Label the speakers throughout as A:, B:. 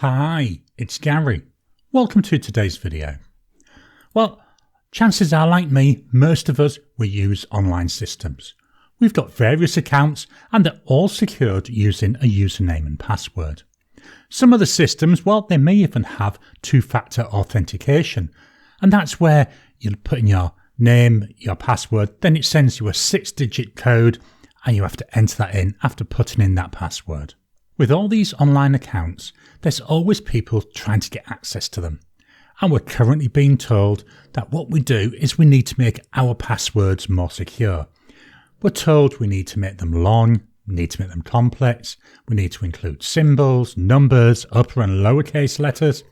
A: Hi, it's Gary. Welcome to today's video. Well, chances are, like me, most of us will use online systems. We've got various accounts and they're all secured using a username and password. Some of the systems, well, they may even have two-factor authentication, and that's where you put in your name, your password, then it sends you a 6-digit code and you have to enter that in after putting in that password. With all these online accounts, there's always people trying to get access to them. And we're currently being told that what we do is we need to make our passwords more secure. We're told we need to make them long, we need to make them complex, we need to include symbols, numbers, upper and lowercase letters.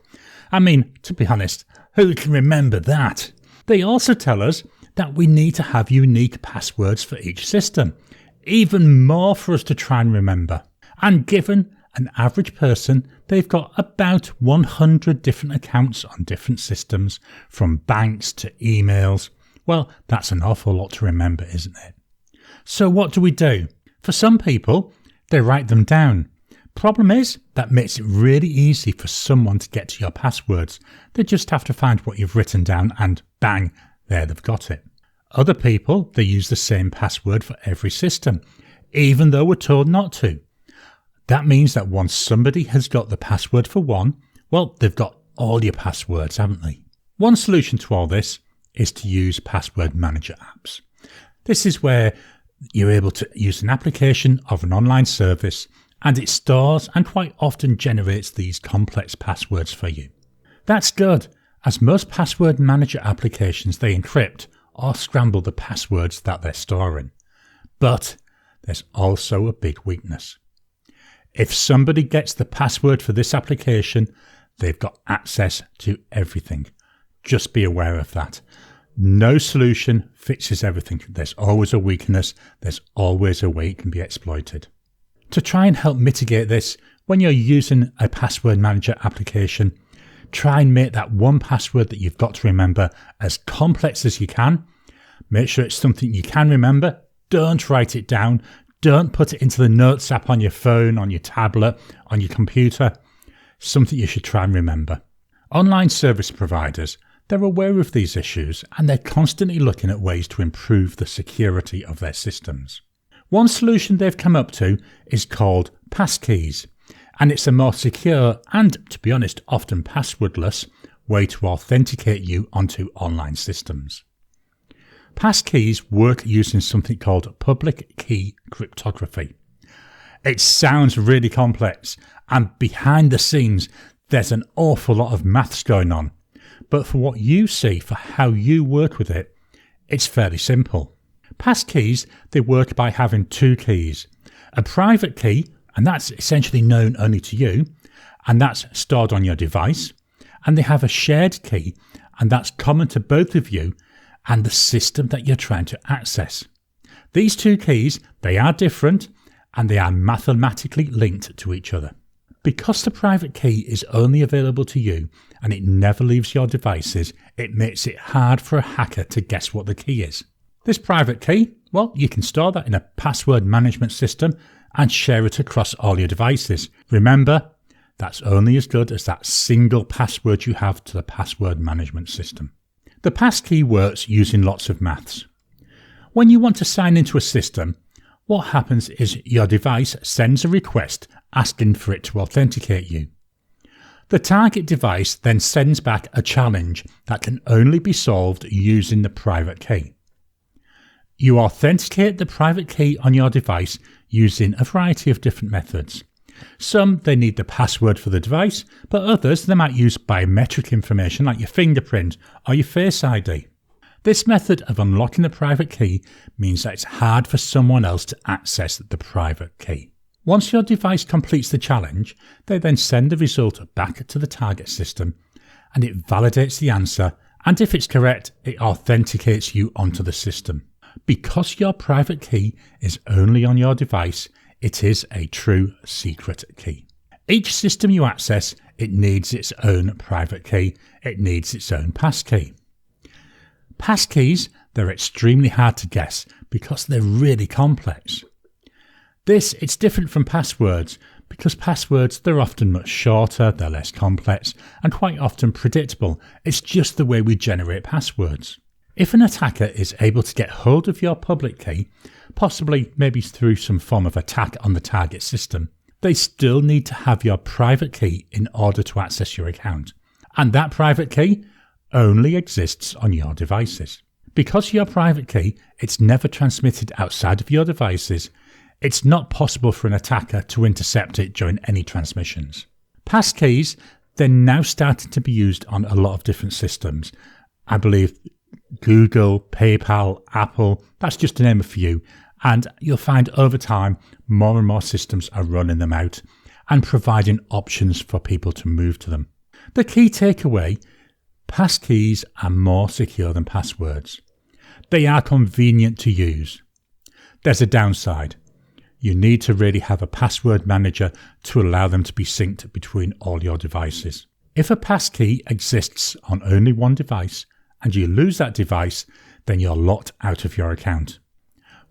A: I mean, to be honest, who can remember that? They also tell us that we need to have unique passwords for each system, even more for us to try and remember. And given an average person, they've got about 100 different accounts on different systems, from banks to emails. Well, that's an awful lot to remember, isn't it? So what do we do? For some people, they write them down. Problem is, that makes it really easy for someone to get to your passwords. They just have to find what you've written down and bang, there they've got it. Other people, they use the same password for every system, even though we're told not to. That means that once somebody has got the password for one, well, they've got all your passwords, haven't they? One solution to all this is to use password manager apps. This is where you're able to use an application of an online service and it stores and quite often generates these complex passwords for you. That's good, as most password manager applications, they encrypt or scramble the passwords that they're storing. But there's also a big weakness. If somebody gets the password for this application, they've got access to everything. Just be aware of that. No solution fixes everything. There's always a weakness. There's always a way it can be exploited. To try and help mitigate this, when you're using a password manager application, try and make that one password that you've got to remember as complex as you can. Make sure it's something you can remember. Don't write it down. Don't put it into the Notes app on your phone, on your tablet, on your computer. Something you should try and remember. Online service providers, they're aware of these issues and they're constantly looking at ways to improve the security of their systems. One solution they've come up to is called Passkeys, and it's a more secure and, to be honest, often passwordless way to authenticate you onto online systems. Passkeys work using something called public key cryptography. It sounds really complex, and behind the scenes there's an awful lot of maths going on. But for what you see, for how you work with it, it's fairly simple. Passkeys, they work by having two keys. A private key, and that's essentially known only to you, and that's stored on your device. And they have a shared key, and that's common to both of you and the system that you're trying to access. These two keys, they are different and they are mathematically linked to each other. Because the private key is only available to you and it never leaves your devices, it makes it hard for a hacker to guess what the key is. This private key, well, you can store that in a password management system and share it across all your devices. Remember, that's only as good as that single password you have to the password management system. The passkey works using lots of maths. When you want to sign into a system, what happens is your device sends a request asking for it to authenticate you. The target device then sends back a challenge that can only be solved using the private key. You authenticate the private key on your device using a variety of different methods. Some, they need the password for the device, but others, they might use biometric information like your fingerprint or your Face ID. This method of unlocking the private key means that it's hard for someone else to access the private key. Once your device completes the challenge, they then send the result back to the target system and it validates the answer, and if it's correct, it authenticates you onto the system. Because your private key is only on your device, it is a true secret key. Each system you access, it needs its own private key. It needs its own passkey. Passkeys, they're extremely hard to guess because they're really complex. It's different from passwords because passwords, they're often much shorter, they're less complex, and quite often predictable. It's just the way we generate passwords. If an attacker is able to get hold of your public key, possibly maybe through some form of attack on the target system, they still need to have your private key in order to access your account. And that private key only exists on your devices. Because your private key, it's never transmitted outside of your devices, it's not possible for an attacker to intercept it during any transmissions. Passkeys, they're now starting to be used on a lot of different systems. I believe Google, PayPal, Apple, that's just to name a few. And you'll find over time, more and more systems are running them out and providing options for people to move to them. The key takeaway, passkeys are more secure than passwords. They are convenient to use. There's a downside. You need to really have a password manager to allow them to be synced between all your devices. If a passkey exists on only one device and you lose that device, then you're locked out of your account.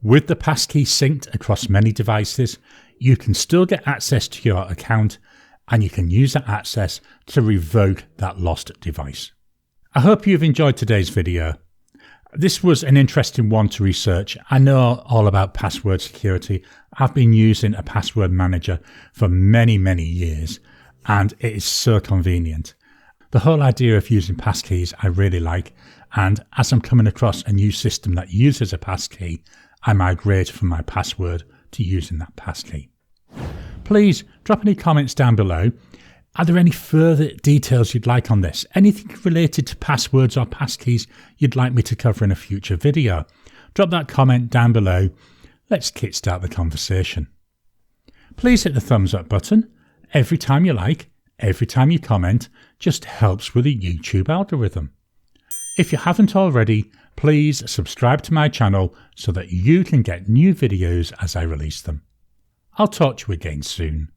A: With the passkey synced across many devices, you can still get access to your account and you can use that access to revoke that lost device. I hope you've enjoyed today's video. This was an interesting one to research. I know all about password security. I've been using a password manager for many, many years, and it is so convenient. The whole idea of using passkeys I really like, and as I'm coming across a new system that uses a passkey, I migrate from my password to using that passkey. Please drop any comments down below. Are there any further details you'd like on this? Anything related to passwords or passkeys you'd like me to cover in a future video? Drop that comment down below. Let's kickstart the conversation. Please hit the thumbs up button. Every time you like, every time you comment, just helps with the YouTube algorithm. If you haven't already, please subscribe to my channel so that you can get new videos as I release them. I'll talk to you again soon.